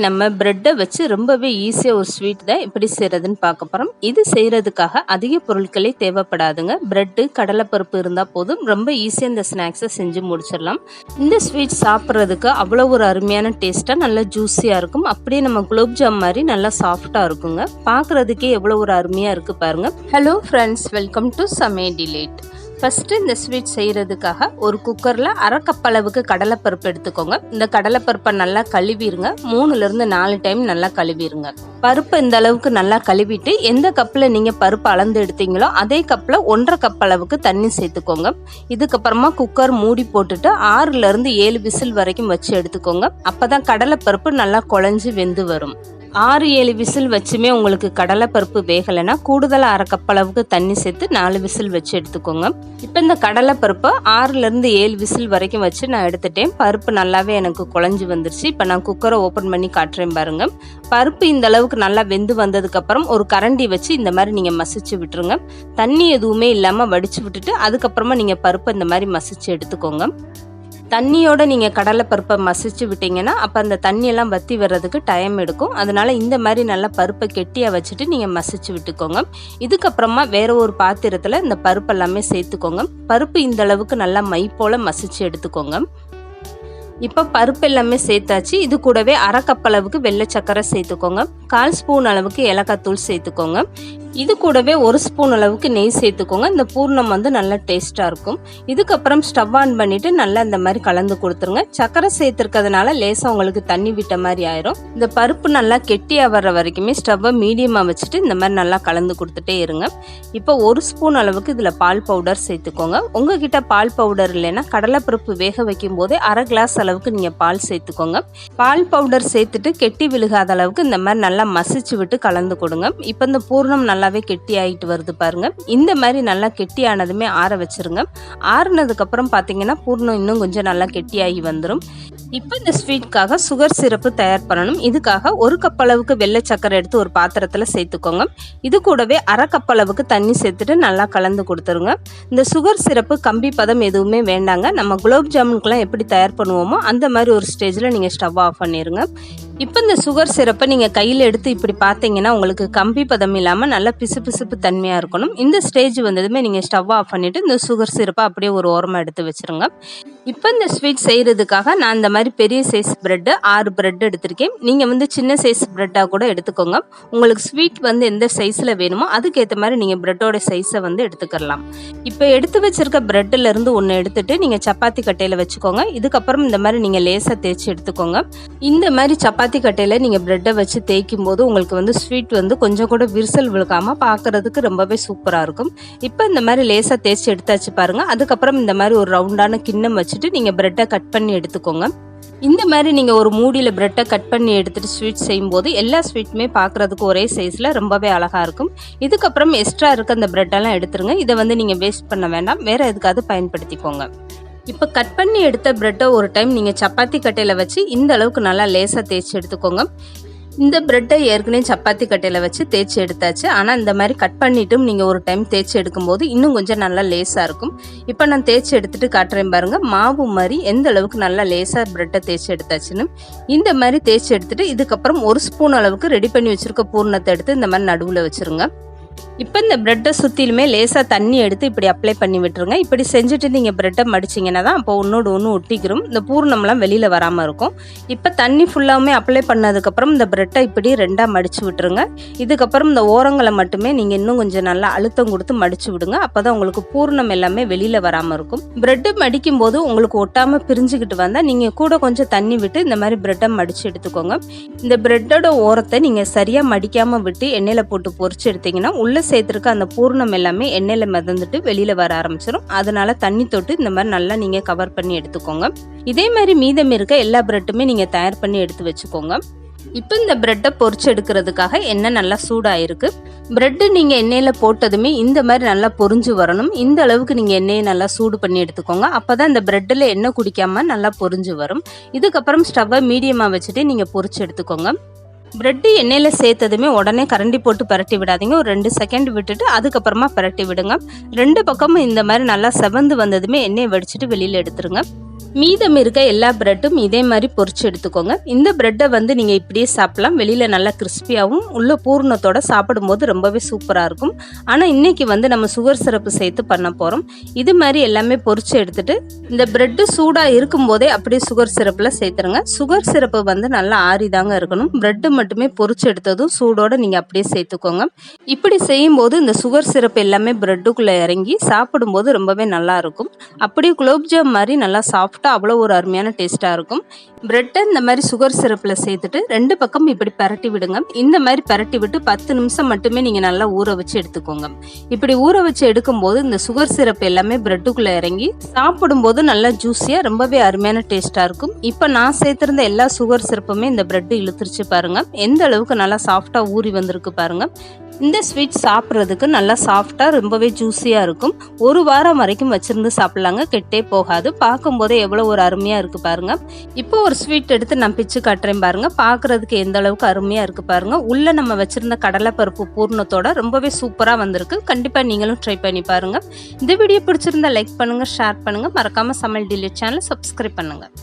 நம்ம பிரெட்டை வச்சு ரொம்பவே ஈஸியாக ஒரு ஸ்வீட் தான் எப்படி செய்கிறதுன்னு பார்க்க போகிறோம். இது செய்கிறதுக்காக அதிக பொருட்களே தேவைப்படாதுங்க. பிரெட்டு கடலைப்பருப்பு இருந்தால் போதும், ரொம்ப ஈஸியாக இந்த ஸ்நாக்ஸை செஞ்சு முடிச்சிடலாம். இந்த ஸ்வீட் சாப்பிட்றதுக்கு அவ்வளோ ஒரு அருமையான டேஸ்ட்டாக நல்லா ஜூஸியாக இருக்கும். அப்படியே நம்ம குலோப்ஜாம் மாதிரி நல்லா சாஃப்டாக இருக்குங்க. பார்க்குறதுக்கே எவ்வளோ ஒரு அருமையாக இருக்குது பாருங்கள். ஹலோ ஃப்ரெண்ட்ஸ், வெல்கம் டு சமையல் டிலைட். ஃபஸ்ட்டு இந்த ஸ்வீட் செய்கிறதுக்காக ஒரு குக்கரில் அரை கப் அளவுக்கு கடலைப்பருப்பு எடுத்துக்கோங்க. இந்த கடலைப்பருப்பை நல்லா கழுவிடுங்க. 3-4 டைம் நல்லா கழுவிடுங்க. பருப்பை இந்த அளவுக்கு நல்லா கழுவிட்டு எந்த கப்பில் நீங்கள் பருப்பு அளந்து எடுத்தீங்களோ அதே கப்பில் 1.5 கப் அளவுக்கு தண்ணி சேர்த்துக்கோங்க. இதுக்கப்புறமா குக்கர் மூடி போட்டுட்டு 6-7 விசில் வரைக்கும் வச்சு எடுத்துக்கோங்க. அப்போ தான் கடலைப்பருப்பு நல்லா குழஞ்சி வெந்து வரும். 6-7 விசில் வச்சுமே உங்களுக்கு கடலைப்பருப்பு வேகலைன்னா கூடுதலாக அரை கப் அளவுக்கு தண்ணி சேர்த்து 4 விசில் வச்சு எடுத்துக்கோங்க. இப்போ இந்த கடலைப்பருப்பை 6-7 விசில் வரைக்கும் வச்சு நான் எடுத்துட்டேன். பருப்பு நல்லாவே எனக்கு குழஞ்சி வந்துருச்சு. இப்போ நான் குக்கரை ஓப்பன் பண்ணி காட்டுறேன் பாருங்க. பருப்பு இந்த அளவுக்கு நல்லா வெந்து வந்ததுக்கப்புறம் ஒரு கரண்டி வச்சு இந்த மாதிரி நீங்கள் மசிச்சு விட்டுருங்க. தண்ணி எதுவுமே இல்லாமல் வடித்து விட்டுட்டு அதுக்கப்புறமா நீங்கள் பருப்பை இந்த மாதிரி மசிச்சு எடுத்துக்கோங்க. தண்ணியோட நீங்கள் கடலைப்பருப்பை மசிச்சு விட்டீங்கன்னா அப்போ அந்த தண்ணியெல்லாம் வற்றி வர்றதுக்கு டைம் எடுக்கும். அதனால இந்த மாதிரி நல்லா பருப்பை கெட்டியாக வச்சுட்டு நீங்கள் மசிச்சு விட்டுக்கோங்க. இதுக்கப்புறமா வேற ஒரு பாத்திரத்தில் இந்த பருப்பு எல்லாமே சேர்த்துக்கோங்க. பருப்பு இந்த அளவுக்கு நல்லா மை போல் மசிச்சு எடுத்துக்கோங்க. இப்போ பருப்பு எல்லாமே சேர்த்தாச்சு. இது கூடவே அரை கப் அளவுக்கு வெள்ளை சர்க்கரை சேர்த்துக்கோங்க. 1/4 ஸ்பூன் அளவுக்கு ஏலக்காய் தூள் சேர்த்துக்கோங்க. இது கூடவே 1 ஸ்பூன் அளவுக்கு நெய் சேர்த்துக்கோங்க. இந்த பூர்ணம் வந்து நல்லா டேஸ்ட்டாக இருக்கும். இதுக்கப்புறம் ஸ்டவ் ஆன் பண்ணிவிட்டு நல்லா இந்த மாதிரி கலந்து கொடுத்துருங்க. சர்க்கரை சேர்த்துருக்கிறதுனால லேசாக உங்களுக்கு தண்ணி விட்ட மாதிரி ஆயிரும். இந்த பருப்பு நல்லா கெட்டியாக வர்ற வரைக்குமே ஸ்டவ்வை மீடியமாக வச்சுட்டு இந்த மாதிரி நல்லா கலந்து கொடுத்துட்டே இருங்க. இப்போ 1 ஸ்பூன் அளவுக்கு இதில் பால் பவுடர் சேர்த்துக்கோங்க. உங்ககிட்ட பால் பவுடர் இல்லைன்னா கடலைப்பருப்பு வேக வைக்கும் போதே அரை கிளாஸ் அளவுக்கு நீங்கள் பால் சேர்த்துக்கோங்க. பால் பவுடர் சேர்த்துட்டு கெட்டி விழுகாத அளவுக்கு இந்த மாதிரி நல்லா மசிச்சு விட்டு கலந்து கொடுங்க. இப்போ இந்த பூர்ணம் நல்லாவே கெட்டி ஆகிட்டு வருது பாருங்க. இந்த மாதிரி நல்லா கெட்டியானதுமே ஆற வச்சிருங்க. ஆறுனதுக்கப்புறம் பார்த்தீங்கன்னா பூர்ணம் இன்னும் கொஞ்சம் நல்லா கெட்டியாகி வந்துடும். இப்போ இந்த ஸ்வீட்காக சுகர் சிரப்பு தயார் பண்ணணும். இதுக்காக 1 கப் அளவுக்கு வெள்ளை சர்க்கரை எடுத்து ஒரு பாத்திரத்தில் சேர்த்துக்கோங்க. இது கூடவே அரை கப் அளவுக்கு தண்ணி சேர்த்துட்டு நல்லா கலந்து கொடுத்துருங்க. இந்த சுகர் சிரப்பு கம்பி பதம் எதுவுமே வேண்டாங்க. நம்ம குலோப் ஜாமுனுக்குலாம் எப்படி தயார் பண்ணுவோமோ அந்த மாதிரி ஒரு ஸ்டேஜில் நீங்கள் ஸ்டவ் ஆஃப் பண்ணிடுங்க. இப்போ இந்த சுகர் சிரப்பை நீங்கள் கையில் எடுத்து இப்படி பார்த்தீங்கன்னா உங்களுக்கு கம்பி பதம் இல்லாமல் நல்லா பிசுபிசுப்பு தன்மையாக இருக்கணும். இந்த ஸ்டேஜ் வந்ததுமே நீங்கள் ஸ்டவ் ஆஃப் பண்ணிவிட்டு இந்த சுகர் சிரப்பை அப்படியே ஒரு ஓரமாக எடுத்து வச்சுருங்க. இப்போ இந்த ஸ்வீட் செய்கிறதுக்காக நான் இந்த மாதிரி பெரிய சைஸ் பிரெட்டு 6 பிரெட் எடுத்திருக்கேன். நீங்கள் வந்து சின்ன சைஸ் பிரெட்டாக கூட எடுத்துக்கோங்க. உங்களுக்கு ஸ்வீட் வந்து எந்த சைஸில் வேணுமோ அதுக்கேற்ற மாதிரி நீங்கள் பிரெட்டோட சைஸை வந்து எடுத்துக்கலாம். இப்போ எடுத்து வச்சிருக்க பிரெட்டிலேருந்து ஒன்று எடுத்துட்டு நீங்கள் சப்பாத்தி கட்டையில் வச்சுக்கோங்க. இதுக்கப்புறம் இந்த மாதிரி நீங்கள் லேசாக தேய்ச்சி எடுத்துக்கோங்க. இந்த மாதிரி சப்பாத்தி கட்டையில் நீங்கள் பிரெட்டை வச்சு தேய்க்கும் போது உங்களுக்கு வந்து ஸ்வீட் வந்து கொஞ்சம் கூட விரிசல் விழுக்காமல் பார்க்குறதுக்கு ரொம்பவே சூப்பராக இருக்கும். இப்போ இந்த மாதிரி லேசாக தேய்ச்சி எடுத்தாச்சு பாருங்கள். அதுக்கப்புறம் இந்த மாதிரி ஒரு ரவுண்டான கிண்ணம் வச்சுட்டு நீங்கள் பிரெட்டை கட் பண்ணி எடுத்துக்கோங்க. இந்த மாதிரி நீங்கள் ஒரு மூடியில் பிரெட்டை கட் பண்ணி எடுத்துகிட்டு ஸ்வீட் செய்யும்போது எல்லா ஸ்வீட்டுமே பார்க்குறதுக்கு ஒரே சைஸில் ரொம்பவே அழகாக இருக்கும். இதுக்கப்புறம் எக்ஸ்ட்ரா இருக்க அந்த பிரெட்டெல்லாம் எடுத்துருங்க. இதை வந்து நீங்கள் வேஸ்ட் பண்ண வேண்டாம், வேறு எதுக்காவது பயன்படுத்திக்கோங்க. இப்போ கட் பண்ணி எடுத்த பிரெட்டை ஒரு டைம் நீங்கள் சப்பாத்தி கட்டையில் வச்சு இந்த அளவுக்கு நல்லா லேசாக தேய்ச்சி எடுத்துக்கோங்க. இந்த பிரெட்டை ஏற்கனவே சப்பாத்தி கட்டையில் வச்சு தேய்ச்சி எடுத்தாச்சு. ஆனால் இந்த மாதிரி கட் பண்ணிட்டும் நீங்கள் ஒரு டைம் தேய்ச்சி எடுக்கும்போது இன்னும் கொஞ்சம் நல்லா லேஸாக இருக்கும். இப்போ நான் தேய்ச்சி எடுத்துகிட்டு காட்டுறேன் பாருங்கள். மாவு மாதிரி எந்த அளவுக்கு நல்லா லேஸாக பிரெட்டை தேய்ச்சி எடுத்தாச்சுன்னு. இந்த மாதிரி தேய்ச்சி எடுத்துகிட்டு இதுக்கப்புறம் 1 ஸ்பூன் அளவுக்கு ரெடி பண்ணி வச்சுருக்க பூர்ணத்தை எடுத்து இந்த மாதிரி நடுவில் வச்சுருங்க. இப்போ இந்த பிரெட்டை சுற்றிலுமே லேசாக தண்ணி எடுத்து இப்படி அப்ளை பண்ணி விட்டுருங்க. இப்படி செஞ்சுட்டு நீங்கள் பிரெட்டை மடிச்சிங்கன்னா தான் அப்போ ஒன்றோடு ஒன்று ஒட்டிக்கிறோம். இந்த பூர்ணம்லாம் வெளியில் வராமல் இருக்கும். இப்போ தண்ணி ஃபுல்லாகவுமே அப்ளை பண்ணதுக்கப்புறம் இந்த பிரெட்டை இப்படி 2ஆக மடித்து விட்டுருங்க. இதுக்கப்புறம் இந்த ஓரங்களை மட்டுமே நீங்கள் இன்னும் கொஞ்சம் நல்லா அழுத்தம் கொடுத்து மடித்து விடுங்க. அப்போ தான் உங்களுக்கு பூர்ணம் எல்லாமே வெளியில் வராமல் இருக்கும். பிரெட்டு மடிக்கும் போது உங்களுக்கு ஒட்டாமல் பிரிஞ்சுக்கிட்டு வந்தால் நீங்கள் கூட கொஞ்சம் தண்ணி விட்டு இந்த மாதிரி பிரெட்டை மடித்து எடுத்துக்கோங்க. இந்த பிரெட்டோட ஓரத்தை நீங்கள் சரியாக மடிக்காமல் விட்டு எண்ணெயில் போட்டு பொரிச்சு எடுத்தீங்கன்னா உள்ள சேர்த்துருக்க அந்த பூர்ணம் எல்லாமே எண்ணெயில மிதந்துட்டு வெளியில வர ஆரம்பிச்சிடும். அதனால தண்ணி தொட்டு இந்த மாதிரி நல்லா நீங்க கவர் பண்ணி எடுத்துக்கோங்க. இதே மாதிரி மீதம் இருக்க எல்லா பிரெட்டுமே நீங்க தயார் பண்ணி எடுத்து வச்சுக்கோங்க. இப்போ இந்த பிரெட்டை பொரிச்சு எடுக்கிறதுக்காக எண்ணெய் நல்லா சூடாயிருக்கு. பிரெட்டு நீங்கள் எண்ணெயில் போட்டதுமே இந்த மாதிரி நல்லா பொரிஞ்சு வரணும். இந்த அளவுக்கு நீங்கள் எண்ணெயை நல்லா சூடு பண்ணி எடுத்துக்கோங்க. அப்போ தான் இந்த பிரெட்டில் எண்ணெய் குடிக்காமல் நல்லா பொரிஞ்சு வரும். இதுக்கப்புறம் ஸ்டவ்வை மீடியமாக வச்சுட்டு நீங்கள் பொரிச்சு எடுத்துக்கோங்க. பிரெட்டு எண்ணெயில் சேர்த்ததுமே உடனே கரண்டி போட்டு பரட்டி விடாதீங்க. ஒரு 2 செகண்ட் விட்டுட்டு அதுக்கப்புறமா பரட்டி விடுங்க. 2 பக்கமும் இந்த மாதிரி நல்லா செவந்து வந்ததுமே எண்ணெயை வடிச்சிட்டு வெளியில் எடுத்துருங்க. மீதம் இருக்க எல்லா பிரெட்டும் இதே மாதிரி பொரிச்சு எடுத்துக்கோங்க. இந்த பிரெட்டை வந்து நீங்கள் இப்படியே சாப்பிடலாம். வெளியில் நல்லா கிறிஸ்பியாகவும் உள்ள பூர்ணத்தோட சாப்பிடும்போது ரொம்பவே சூப்பராக இருக்கும். ஆனால் இன்றைக்கி வந்து நம்ம சுகர் சிரப்பு சேர்த்து பண்ண போகிறோம். இது மாதிரி எல்லாமே பொரிச்சு எடுத்துகிட்டு இந்த பிரெட்டு சூடாக இருக்கும்போதே அப்படியே சுகர் சிரப்பில் சேர்த்துருங்க. சுகர் சிரப்பு வந்து நல்லா ஆறிதாங்க இருக்கணும். பிரெட்டு மட்டுமே பொரிச்சு எடுத்ததும் சூடோடு நீங்கள் அப்படியே சேர்த்துக்கோங்க. இப்படி செய்யும்போது இந்த சுகர் சிரப்பு எல்லாமே பிரெட்டுக்குள்ளே இறங்கி சாப்பிடும்போது ரொம்பவே நல்லாயிருக்கும். அப்படியே குலோப்ஜாம் மாதிரி நல்லா சாஃப்டாக அவ்வளோ ஒரு அருமையான டேஸ்ட்டாக இருக்கும். பிரெட்டை இந்த மாதிரி சுகர் சிரப்பில் சேர்த்துட்டு 2 பக்கம் இப்படி பரட்டி விடுங்க. இந்த மாதிரி பரட்டி விட்டு 10 நிமிஷம் மட்டுமே நீங்கள் நல்லா ஊற வச்சு எடுத்துக்கோங்க. இப்படி ஊற வச்சு எடுக்கும்போது இந்த சுகர் சிரப் எல்லாமே பிரெட்டுக்குள்ளே இறங்கி சாப்பிடும்போது நல்லா ஜூஸியாக ரொம்பவே அருமையான டேஸ்ட்டாக இருக்கும். இப்போ நான் சேர்த்துருந்த எல்லா சுகர் சிரப்புமே இந்த பிரெட்டு இழுத்துருச்சு பாருங்கள். எந்த அளவுக்கு நல்லா சாஃப்டாக ஊறி வந்திருக்கு பாருங்கள். இந்த ஸ்வீட் சாப்பிட்றதுக்கு நல்லா சாஃப்டாக ரொம்பவே ஜூஸியாக இருக்கும். 1 வாரம் வரைக்கும் வச்சுருந்து சாப்பிட்லாங்க, கெட்டே போகாது. பார்க்கும்போதே எவ்வளோ ஒரு அருமையாக இருக்குது பாருங்கள். இப்போ ஒரு ஸ்வீட் எடுத்து நான் பிச்சு காட்டுறேன் பாருங்கள். பார்க்குறதுக்கு எந்த அளவுக்கு அருமையாக இருக்குது பாருங்கள். உள்ளே நம்ம வச்சுருந்த கடலைப்பருப்பு பூர்ணத்தோட ரொம்பவே சூப்பராக வந்திருக்கு. கண்டிப்பாக நீங்களும் ட்ரை பண்ணி பாருங்கள். இந்த வீடியோ பிடிச்சிருந்தா லைக் பண்ணுங்கள், ஷேர் பண்ணுங்கள். மறக்காமல் சமையல் டிலேட் சேனலை சப்ஸ்கிரைப் பண்ணுங்கள்.